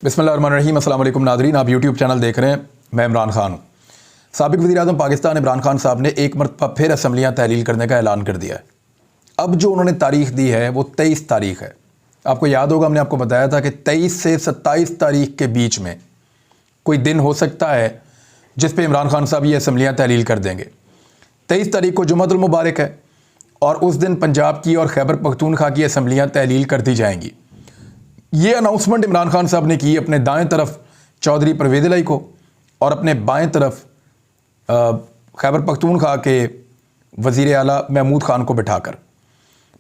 बिस्मिल्लाहिर्रहमानिर्रहीम। अस्सलाम वालेकुम नाज़रीन, आप यूट्यूब चैनल देख रहे हैं। मैं इमरान खान हूँ। साबिक़ वज़ीर-ए-आज़म पाकिस्तान इमरान खान साहब ने एक मरतबा फिर असम्बलियाँ तहलील करने का ऐलान कर दिया है। अब जो उन्होंने तारीख़ दी है वो 23 तारीख़ है। आपको याद होगा, हमने आपको बताया था कि 23 से 27 तारीख़ के बीच में कोई दिन हो सकता है जिस पे इमरान खान साहब ये असम्बलियाँ तहलील कर देंगे। 23 तारीख़ को जुम्मतुल मुबारक है और उस दिन पंजाब की और खैबर पख्तूनख्वा की असम्बलियाँ तहलील कर दी जाएंगी। ये अनाउंसमेंट इमरान खान साहब ने की अपने दाएं तरफ चौधरी परवेज़ इलाही को और अपने बाएं तरफ खैबर पख्तूनख्वा के वज़ीर आला महमूद ख़ान को बिठाकर।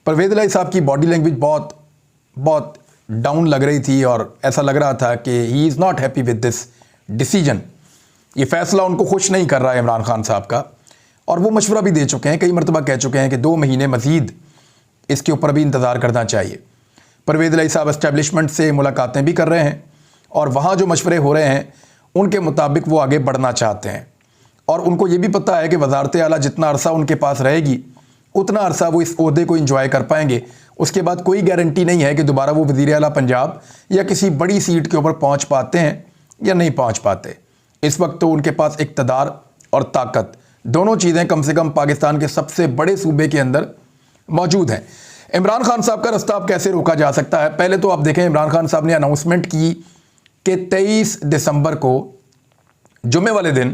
परवेज़ इलाही साहब की बॉडी लैंग्वेज बहुत डाउन लग रही थी और ऐसा लग रहा था कि he is not happy with this decision. ये फ़ैसला उनको खुश नहीं कर रहा है इमरान खान साहब का, और वो मशवरा भी दे चुके हैं, कई मरतबा कह चुके हैं कि 2 महीने मज़ीद इसके ऊपर भी इंतज़ार करना चाहिए। परवेज़ इलाही साहब एस्टैब्लिशमेंट से मुलाकातें भी कर रहे हैं और वहाँ जो मशवरे हो रहे हैं उनके मुताबिक वो आगे बढ़ना चाहते हैं, और उनको ये भी पता है कि वज़ारत आला जितना अरसा उनके पास रहेगी उतना अरसा वो इस ओहदे को इंजॉय कर पाएंगे। उसके बाद कोई गारंटी नहीं है कि दोबारा वो वज़ीर आला पंजाब या किसी बड़ी सीट के ऊपर पहुँच पाते हैं या नहीं पहुँच पाते। इस वक्त तो उनके पास इक़्तिदार और ताकत, दोनों चीज़ें कम से कम पाकिस्तान के सबसे बड़े सूबे के अंदर मौजूद हैं। इमरान खान साहब का रास्ता अब कैसे रोका जा सकता है? पहले तो आप देखें, इमरान खान साहब ने अनाउंसमेंट की कि 23 दिसंबर को जुम्मे वाले दिन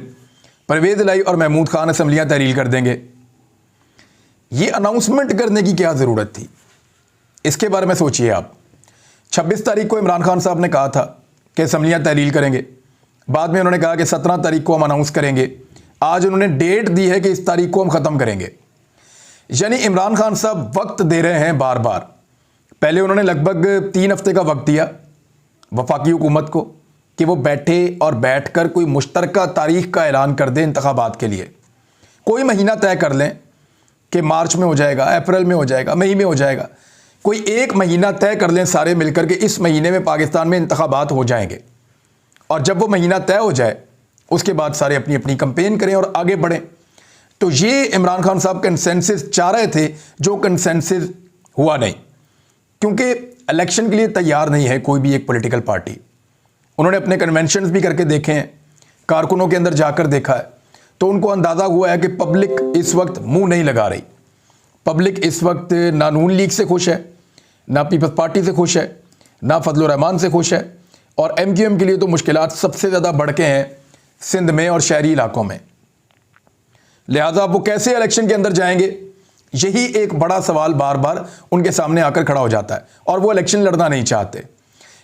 परवेज़ इलाही और महमूद ख़ान असम्बलियाँ तहलील कर देंगे। ये अनाउंसमेंट करने की क्या ज़रूरत थी? इसके बारे में सोचिए आप। 26 तारीख को इमरान खान साहब ने कहा था कि असम्बलियाँ तहलील करेंगे, बाद में उन्होंने कहा कि 17 तारीख को हम अनाउंस करेंगे। आज उन्होंने डेट दी है कि इस तारीख को हम ख़त्म करेंगे। यानी इमरान खान साहब वक्त दे रहे हैं बार बार। पहले उन्होंने लगभग 3 हफ्ते का वक्त दिया वफाकी हुकूमत को कि वो बैठे और बैठकर कोई मुश्तरका तारीख का ऐलान कर दें इंतखाबात के लिए। कोई महीना तय कर लें कि मार्च में हो जाएगा, अप्रैल में हो जाएगा, मई में हो जाएगा। कोई एक महीना तय कर लें सारे मिलकर के इस महीने में पाकिस्तान में इंतखाबात हो जाएंगे, और जब वो महीना तय हो जाए उसके बाद सारे अपनी अपनी कंपेन करें और आगे बढ़ें। तो ये इमरान खान साहब कंसेंसस चाह रहे थे, जो कंसेंसस हुआ नहीं, क्योंकि इलेक्शन के लिए तैयार नहीं है कोई भी एक पॉलिटिकल पार्टी। उन्होंने अपने कन्वेंशंस भी करके देखे हैं, कारकुनों के अंदर जाकर देखा है, तो उनको अंदाज़ा हुआ है कि पब्लिक इस वक्त मुंह नहीं लगा रही। पब्लिक इस वक्त ना नून लीग से खुश है, ना पीपल्स पार्टी से खुश है, ना फजलुर रहमान से खुश है, और MQM के लिए तो मुश्किलात सबसे ज़्यादा बढ़ के हैं सिंध में और शहरी इलाकों में। लिहाजा वो कैसे इलेक्शन के अंदर जाएंगे, यही एक बड़ा सवाल बार बार उनके सामने आकर खड़ा हो जाता है, और वो इलेक्शन लड़ना नहीं चाहते।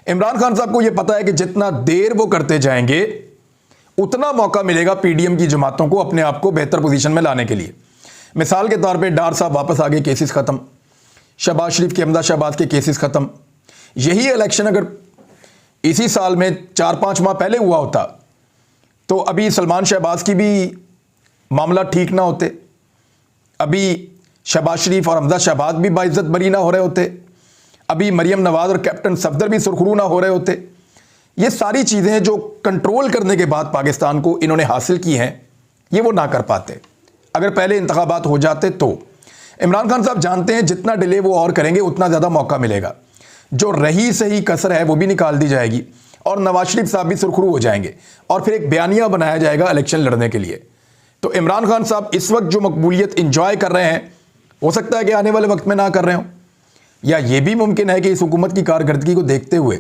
इमरान खान साहब को ये पता है कि जितना देर वो करते जाएंगे उतना मौका मिलेगा PDM की जमातों को अपने आप को बेहतर पोजीशन में लाने के लिए। मिसाल के तौर पे डार साहब वापस आ गए, केसेस ख़त्म। शहबाज शरीफ के अहमदा शहबाज के केसेस ख़त्म। यही इलेक्शन अगर इसी साल में 4-5 माह पहले हुआ होता तो अभी सलमान शहबाज की भी मामला ठीक ना होते, अभी शहबाज शरीफ और हमजा शहबाज भी बाइज्जत बरी ना हो रहे होते, अभी मरियम नवाज और कैप्टन सफदर भी सुरखरू ना हो रहे होते। ये सारी चीज़ें जो कंट्रोल करने के बाद पाकिस्तान को इन्होंने हासिल की हैं, ये वो ना कर पाते अगर पहले इंतखाबात हो जाते। तो इमरान खान साहब जानते हैं जितना डिले वो और करेंगे उतना ज़्यादा मौका मिलेगा, जो रही सही कसर है वो भी निकाल दी जाएगी, और नवाज शरीफ साहब भी सुरखरू हो जाएंगे, और फिर एक बयानिया बनाया जाएगा इलेक्शन लड़ने के लिए। तो इमरान खान साहब इस वक्त जो मकबूलियत इंजॉय कर रहे हैं, हो सकता है कि आने वाले वक्त में ना कर रहे हों, या ये भी मुमकिन है कि इस हुकूमत की कारकर्दगी को देखते हुए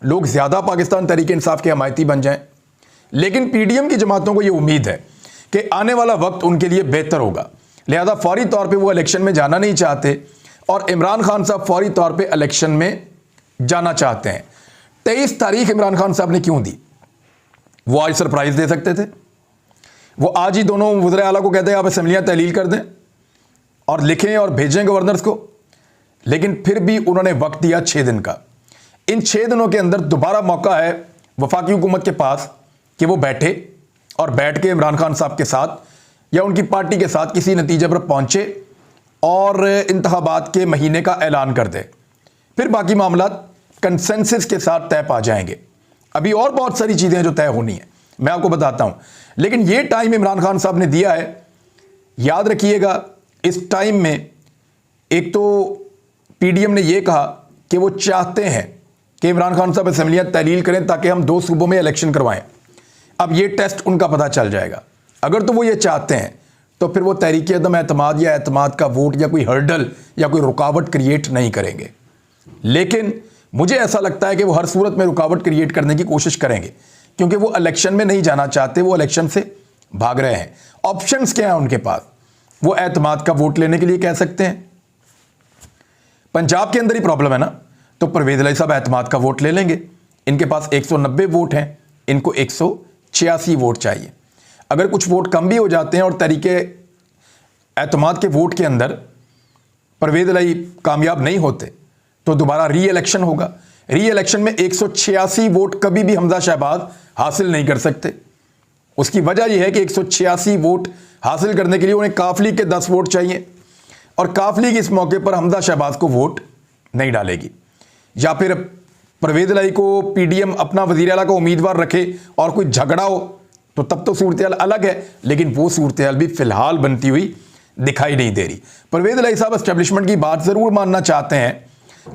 लोग ज़्यादा पाकिस्तान तहरीक इंसाफ के हमायती बन जाएं। लेकिन PDM की जमातों को ये उम्मीद है कि आने वाला वक्त उनके लिए बेहतर होगा, लिहाजा फौरी तौर पर वो इलेक्शन में जाना नहीं चाहते, और इमरान खान साहब फौरी तौर पर इलेक्शन में जाना चाहते हैं। 23 तारीख इमरान खान साहब ने क्यों दी? वो आज सरप्राइज़ दे सकते थे। वो आज ही दोनों वज़ीर आला को कहते हैं आप असम्बलियाँ तहलील कर दें और लिखें और भेजें गवर्नर्स को, लेकिन फिर भी उन्होंने वक्त दिया 6 दिन का। इन 6 दिनों के अंदर दोबारा मौका है वफाकी हुकूमत के पास कि वो बैठे और बैठ के इमरान खान साहब के साथ या उनकी पार्टी के साथ किसी नतीजे पर पहुँचे और इंतखाबात के महीने का ऐलान कर दे। फिर बाकी मामला कंसेंसस के साथ तय पा जाएंगे। अभी और बहुत सारी चीज़ें जो तय होनी है, मैं आपको बताता हूँ, लेकिन ये टाइम इमरान खान साहब ने दिया है। याद रखिएगा, इस टाइम में एक तो PDM ने यह कहा कि वो चाहते हैं कि इमरान खान साहब असम्बलियाँ तहलील करें ताकि हम 2 सूबों में इलेक्शन करवाएं। अब ये टेस्ट उनका पता चल जाएगा। अगर तो वो ये चाहते हैं तो फिर वो तहरीक अदम एतमाद या एतमाद का वोट या कोई हर्डल या कोई रुकावट क्रिएट नहीं करेंगे। लेकिन मुझे ऐसा लगता है कि वो हर सूरत में रुकावट क्रिएट करने की कोशिश करेंगे, क्योंकि वो इलेक्शन में नहीं जाना चाहते, वो इलेक्शन से भाग रहे हैं। ऑप्शंस क्या है उनके पास? वो एतमाद का वोट लेने के लिए कह सकते हैं, पंजाब के अंदर ही प्रॉब्लम है ना, तो परवेज इलाही साहब एतमाद का वोट ले लेंगे। इनके पास 190 वोट हैं, इनको 186 वोट चाहिए। अगर कुछ वोट कम भी हो जाते हैं और तरीके एतमाद के वोट के अंदर परवेज इलाही कामयाब नहीं होते तो दोबारा री इलेक्शन होगा। री इलेक्शन में 186 वोट कभी भी हमजा शहबाज हासिल नहीं कर सकते। उसकी वजह यह है कि 186 वोट हासिल करने के लिए उन्हें काफ लीग के 10 वोट चाहिए, और काफ लीग इस मौके पर हमजा शहबाज को वोट नहीं डालेगी। या फिर परवेज इलाही को पीडीएम अपना वजीर आला का उम्मीदवार रखे और कोई झगड़ा हो तो तब तो सूरत हाल अलग है, लेकिन वो सूरत हाल भी फिलहाल बनती हुई दिखाई नहीं दे रही। परवेज इलाही साहब एस्टेब्लिशमेंट की बात ज़रूर मानना चाहते हैं,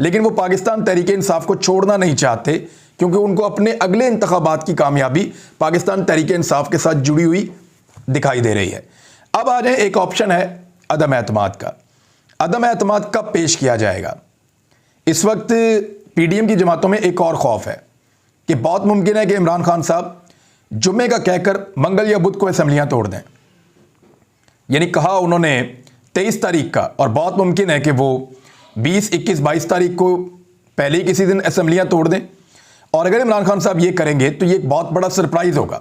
लेकिन वो पाकिस्तान तहरीक इंसाफ को छोड़ना नहीं चाहते, क्योंकि उनको अपने अगले इंतखाबात की कामयाबी पाकिस्तान तहरीक इंसाफ के साथ जुड़ी हुई दिखाई दे रही है। अब आ जाए, एक ऑप्शन है अदम एतमाद का। अदम एतमाद कब पेश किया जाएगा? इस वक्त पीडीएम की जमातों में एक और खौफ है कि बहुत मुमकिन है कि इमरान खान साहब जुम्मे का कहकर मंगल या बुध को असम्बलियां तोड़ दें। यानी कहा उन्होंने 23 तारीख का, और बहुत मुमकिन है कि वो 20, 21, 22 तारीख को पहले ही किसी दिन असम्बलियां तोड़ दें। और अगर इमरान खान साहब ये करेंगे तो ये एक बहुत बड़ा सरप्राइज होगा,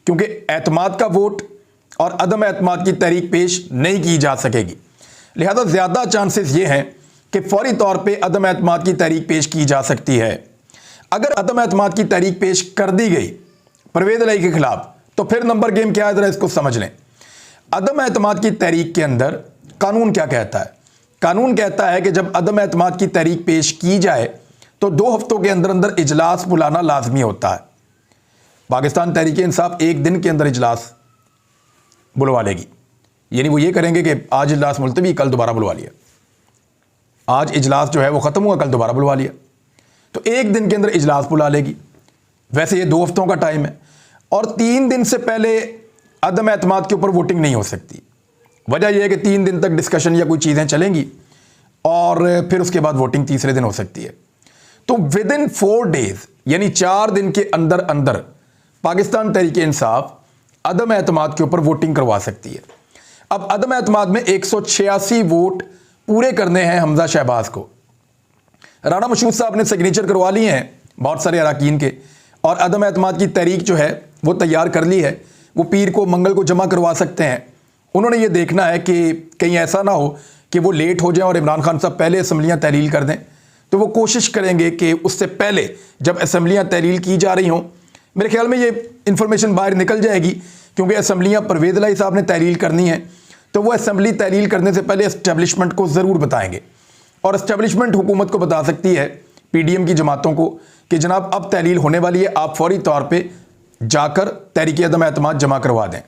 क्योंकि एतमाद का वोट और अदम एतमाद की तहरीक पेश नहीं की जा सकेगी। लिहाजा ज़्यादा चांसेस ये हैं कि फौरी तौर पे अदम एतमाद की तहरीक पेश की जा सकती है। अगर अदम एतमाद की तहरीक पेश कर दी गई परवेज इलाही के खिलाफ, तो फिर नंबर गेम क्या है, ज़रा इसको समझ लें। अदम एतमाद की तहरीक के अंदर कानून क्या कहता है? कानून कहता है कि जब अदम एतमाद की तहरीक पेश की जाए तो 2 हफ्तों के अंदर अंदर इजलास बुलाना लाजमी होता है। पाकिस्तान तहरीक इंसाफ 1 दिन के अंदर इजलास बुलवा लेगी। यानी वो ये करेंगे कि आज इजलास मुलतवी, कल दोबारा बुलवा लिया। आज इजलास जो है वो ख़त्म हुआ, कल दोबारा बुलवा लिया, तो 1 दिन के अंदर इजलास बुला लेगी। वैसे ये 2 हफ्तों का टाइम है, और 3 दिन से पहले अदम एतमाद के ऊपर वोटिंग नहीं हो सकती। वजह यह है कि 3 दिन तक डिस्कशन या कोई चीज़ें चलेंगी और फिर उसके बाद वोटिंग तीसरे दिन हो सकती है। तो विद इन 4 डेज, यानी 4 दिन के अंदर अंदर पाकिस्तान तहरीक इंसाफ अदम एतमाद के ऊपर वोटिंग करवा सकती है। अब अदम एतमाद में 186 वोट पूरे करने हैं हमजा शहबाज को। राना मशहूद साहब ने सिग्नेचर करवा लिए हैं बहुत सारे अरकान के, और अदम एतमाद की तहरीक जो है वो तैयार कर ली है। वो पीर को, मंगल को जमा करवा सकते हैं। उन्होंने ये देखना है कि कहीं ऐसा ना हो कि वो लेट हो जाए और इमरान खान साहब पहले असम्बलियाँ तहलील कर दें। तो वो कोशिश करेंगे कि उससे पहले जब असम्बलियाँ तहलील की जा रही हों, मेरे ख्याल में ये इन्फॉर्मेशन बाहर निकल जाएगी, क्योंकि असम्बलियाँ परवेज इलाही साहब ने तहलील करनी है, तो वो असम्बली तहलील करने से पहले एस्टेब्लिशमेंट को ज़रूर बताएंगे। और एस्टेब्लिशमेंट हुकूमत को बता सकती है, पीडीएम की जमातों को, कि जनाब अब तहलील होने वाली है, आप फौरी तौर पर जाकर तहरीक अदम एतमाद जमा करवा दें।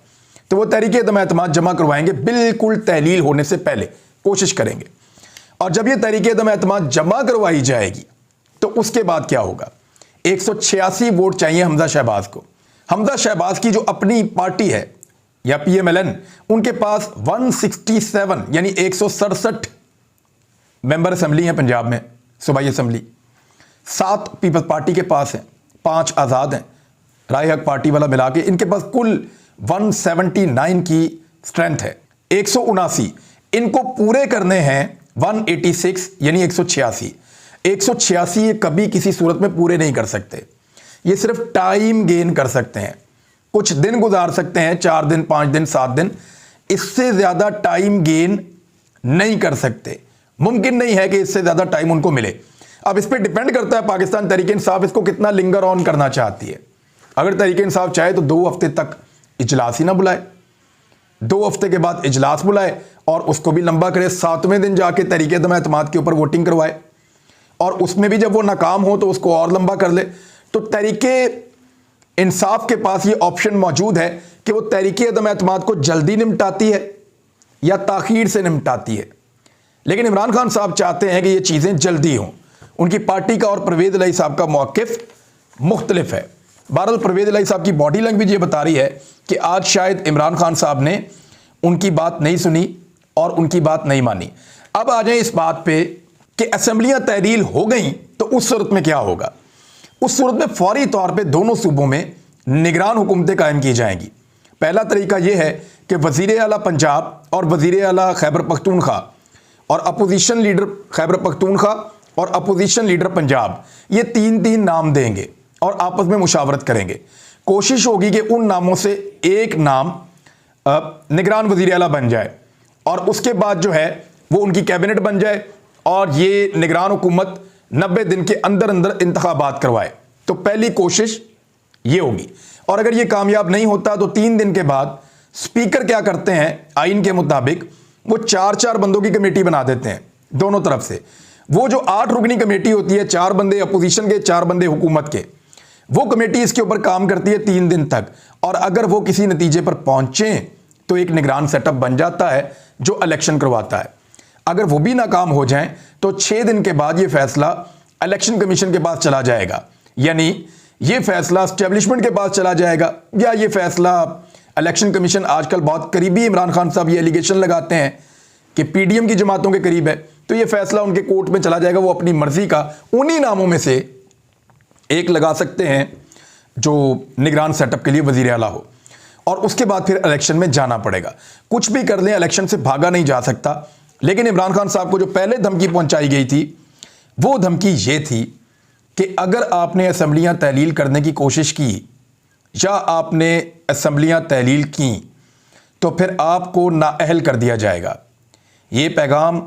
तो वो तहरीक अदम एतमाद जमा करवाएंगे बिल्कुल तहलील होने से पहले, कोशिश करेंगे। और जब ये तहरीक अदम एतमाद जमा करवाई जाएगी तो उसके बाद क्या होगा? 186 वोट चाहिए हमजा शहबाज को। हमजा शहबाज की जो अपनी पार्टी है या पीएमएलएन, उनके पास 167 यानी 167 मेंबर असम्बली हैं पंजाब में, सूबाई असम्बली। 7 पीपल्स पार्टी के पास हैं, 5 आज़ाद हैं, राय हक पार्टी वाला मिला के इनके पास कुल 179 की स्ट्रेंथ है। 179 इनको पूरे करने हैं 186 यानी 186। 186 ये कभी किसी सूरत में पूरे नहीं कर सकते, ये सिर्फ टाइम गेन कर सकते हैं, कुछ दिन गुजार सकते हैं, 4 दिन, 5 दिन, 7 दिन, इससे ज़्यादा टाइम गेन नहीं कर सकते। मुमकिन नहीं है कि इससे ज़्यादा टाइम उनको मिले। अब इस पर डिपेंड करता है पाकिस्तान तहरीक इंसाफ इसको कितना लिंगर ऑन करना चाहती है। अगर तहरीक इंसाफ चाहे तो 2 हफ्ते तक इजलास ही ना बुलाए, 2 हफ्ते के बाद इजलास बुलाए और उसको भी लंबा करे, 7वें दिन जाके तहरीक अदम एतमाद के ऊपर वोटिंग करवाए, और उसमें भी जब वो नाकाम हो तो उसको और लंबा कर ले। तो तहरीक इंसाफ के पास ये ऑप्शन मौजूद है कि वो तहरीक अदम एतमाद को जल्दी निपटाती है या ताखीर से निपटाती है। लेकिन इमरान खान साहब चाहते हैं कि ये चीज़ें जल्दी हों, उनकी पार्टी का और परवेज़ इलाही साहब का मौक़िफ़ मुख्तलिफ है। बहरहाल परवेज़ इलाही साहब की बॉडी लैंग्वेज ये बता रही है कि आज शायद इमरान खान साहब ने उनकी बात नहीं सुनी और उनकी बात नहीं मानी। अब आ जाए इस बात पे कि असेंबलियां तहरील हो गई तो उस सूरत में क्या होगा। उस सूरत में फौरी तौर पे दोनों सूबों में निगरान हुकूमतें कायम की जाएंगी। पहला तरीका यह है कि वज़ीर आला पंजाब और वज़ीर आला खैबर पख्तूनख्वा और अपोजिशन लीडर खैबर पख्तूनख्वा और अपोजिशन लीडर पंजाब, ये तीन नाम देंगे और आपस में मुशावरत करेंगे। कोशिश होगी कि उन नामों से एक नाम निगरान वज़ीर आला बन जाए और उसके बाद जो है वो उनकी कैबिनेट बन जाए और ये निगरान हुकूमत 90 दिन के अंदर अंदर इंतखाबात करवाए। तो पहली कोशिश ये होगी। और अगर ये कामयाब नहीं होता तो 3 दिन के बाद स्पीकर क्या करते हैं, आइन के मुताबिक वो 4-4 बंदों की कमेटी बना देते हैं दोनों तरफ से। वो जो 8 रुकनी कमेटी होती है, 4 बंदे अपोजिशन के, 4 बंदे हुकूमत के, वो कमेटी इसके ऊपर काम करती है 3 दिन तक। और अगर वो किसी नतीजे पर पहुंचे तो एक निगरान सेटअप बन जाता है जो इलेक्शन करवाता है। अगर वो भी नाकाम हो जाएं तो 6 दिन के बाद ये फैसला इलेक्शन कमीशन के पास चला जाएगा, यानी ये फैसला एस्टेब्लिशमेंट के पास चला जाएगा, या ये फैसला इलेक्शन कमीशन आजकल बहुत करीबी, इमरान खान साहब ये एलिगेशन लगाते हैं कि पीडीएम की जमातों के करीब है, तो ये फैसला उनके कोर्ट में चला जाएगा। वो अपनी मर्जी का उन्हीं नामों में से एक लगा सकते हैं जो निगरान सेटअप के लिए वजीर आला हो, और उसके बाद फिर इलेक्शन में जाना पड़ेगा। कुछ भी कर लें, इलेक्शन से भागा नहीं जा सकता। लेकिन इमरान खान साहब को जो पहले धमकी पहुंचाई गई थी वो धमकी ये थी कि अगर आपने असेंबलियां तहलील करने की कोशिश की या आपने असेंबलियां तहलील की तो फिर आपको नाअहल कर दिया जाएगा। ये पैगाम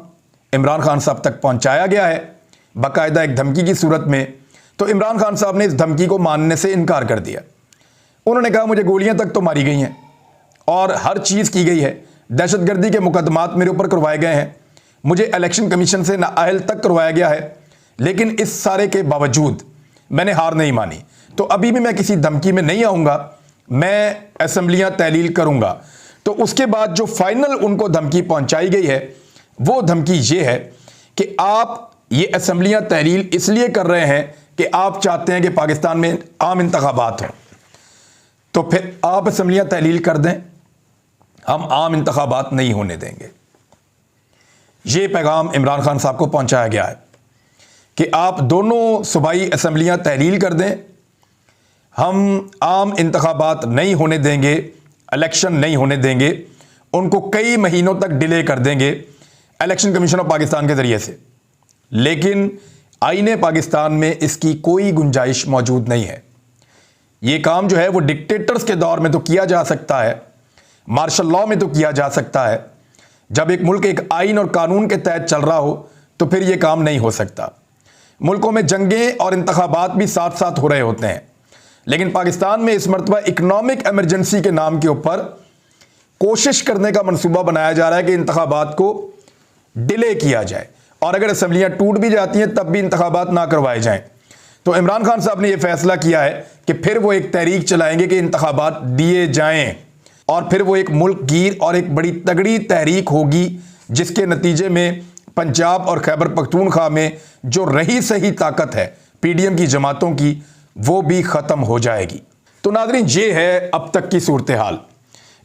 इमरान खान साहब तक पहुंचाया गया है बाकायदा एक धमकी की सूरत में। तो इमरान खान साहब ने इस धमकी को मानने से इनकार कर दिया। उन्होंने कहा मुझे गोलियां तक तो मारी गई हैं और हर चीज़ की गई है, दहशतगर्दी के मुकदमात मेरे ऊपर करवाए गए हैं, मुझे इलेक्शन कमीशन से नाअहल तक करवाया गया है, लेकिन इस सारे के बावजूद मैंने हार नहीं मानी। तो अभी भी मैं किसी धमकी में नहीं आऊँगा, मैं असेंबलियां तहलील करूँगा। तो उसके बाद जो फाइनल उनको धमकी पहुँचाई गई है वो धमकी ये है कि आप ये असेंबलियां तहलील इसलिए कर रहे हैं कि आप चाहते हैं कि पाकिस्तान में आम इंतखाबात हों, तो फिर आप असेंबलियां तहलील कर दें, हम आम इंतखाबात नहीं होने देंगे। ये पैगाम इमरान खान साहब को पहुंचाया गया है कि आप दोनों सूबाई असेंबलियां तहलील कर दें, हम आम इंतखाबात नहीं होने देंगे, इलेक्शन नहीं होने देंगे, उनको कई महीनों तक डिले कर देंगे इलेक्शन कमीशन ऑफ पाकिस्तान के ज़रिए से। लेकिन आईने पाकिस्तान में इसकी कोई गुंजाइश मौजूद नहीं है। ये काम जो है वो डिक्टेटर्स के दौर में तो किया जा सकता है, मार्शल लॉ में तो किया जा सकता है। जब एक मुल्क एक आइन और कानून के तहत चल रहा हो तो फिर ये काम नहीं हो सकता। मुल्कों में जंगें और इंतखाबात भी साथ साथ हो रहे होते हैं, लेकिन पाकिस्तान में इस मरतबा इकनॉमिक एमरजेंसी के नाम के ऊपर कोशिश करने का मंसूबा बनाया जा रहा है कि इंतखाबात को डिले किया जाए, और अगर असेंबलियां टूट भी जाती हैं तब भी इंतखाबात ना करवाए जाएं। तो इमरान खान साहब ने यह फैसला किया है कि फिर वो एक तहरीक चलाएंगे कि इंतखाबात दिए जाएं, और फिर वो एक मुल्क गिर और एक बड़ी तगड़ी तहरीक होगी जिसके नतीजे में पंजाब और खैबर पख्तूनख्वा में जो रही सही ताकत है पीडीएम की जमातों की वो भी ख़त्म हो जाएगी। तो नाज़रीन, ये है अब तक की सूरत हाल।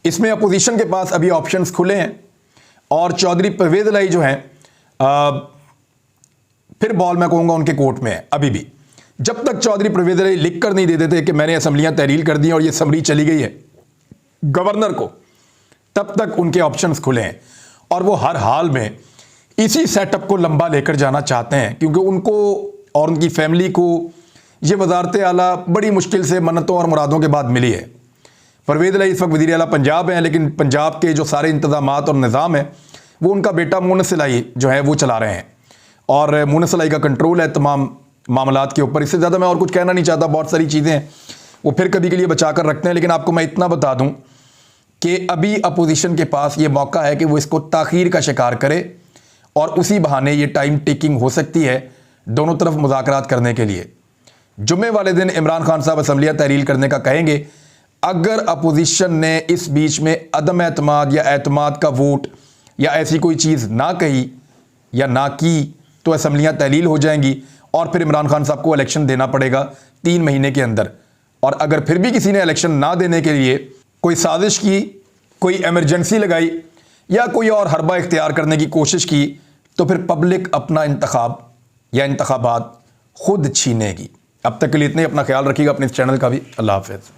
इसमें अपोजिशन के पास अभी ऑप्शंस खुले हैं और चौधरी परवेज़ इलाही जो हैं फिर बॉल मैं कहूँगा उनके कोर्ट में है अभी भी। जब तक चौधरी परवेज़ इलाही लिख कर नहीं दे देते कि मैंने असेंबलियाँ तहरील कर दी और ये समरी चली गई है गवर्नर को, तब तक उनके ऑप्शंस खुले हैं और वो हर हाल में इसी सेटअप को लंबा लेकर जाना चाहते हैं, क्योंकि उनको और उनकी फैमिली को ये वजारत आला बड़ी मुश्किल से मन्नतों और मुरादों के बाद मिली है। परवेज़ इलाही इस वक्त वज़ीर आला पंजाब हैं, लेकिन पंजाब के जो सारे इंतज़ामात और निज़ाम है वो उनका बेटा मुनस इलाही जो है वो चला रहे हैं, और मुनस इलाही का कंट्रोल है तमाम मामलात के ऊपर। इससे ज़्यादा मैं और कुछ कहना नहीं चाहता, बहुत सारी चीज़ें हैं वो फिर कभी के लिए बचा कर रखते हैं। लेकिन आपको मैं इतना बता दूं कि अभी अपोजिशन के पास ये मौका है कि वो इसको ताख़ीर का शिकार करे और उसी बहाने ये टाइम टेकिंग हो सकती है दोनों तरफ मुज़ाकरात करने के लिए। जुम्मे वाले दिन इमरान खान साहब असेंबलियाँ तहरील करने का कहेंगे। अगर अपोजिशन ने इस बीच में अदम एतमाद या एतमाद का वोट या ऐसी कोई चीज़ ना कही या ना की तो असेंबलियाँ तहलील हो जाएंगी और फिर इमरान खान साहब को इलेक्शन देना पड़ेगा 3 महीने के अंदर। और अगर फिर भी किसी ने इलेक्शन ना देने के लिए कोई साजिश की, कोई इमरजेंसी लगाई या कोई और हरबा इख्तियार करने की कोशिश की, तो फिर पब्लिक अपना इंतखाब या इंतखाबात खुद छीनेगी। अब तक के लिए इतने, अपना ख्याल रखिएगा, अपने इस चैनल का भी। अल्लाह हाफ़िज़।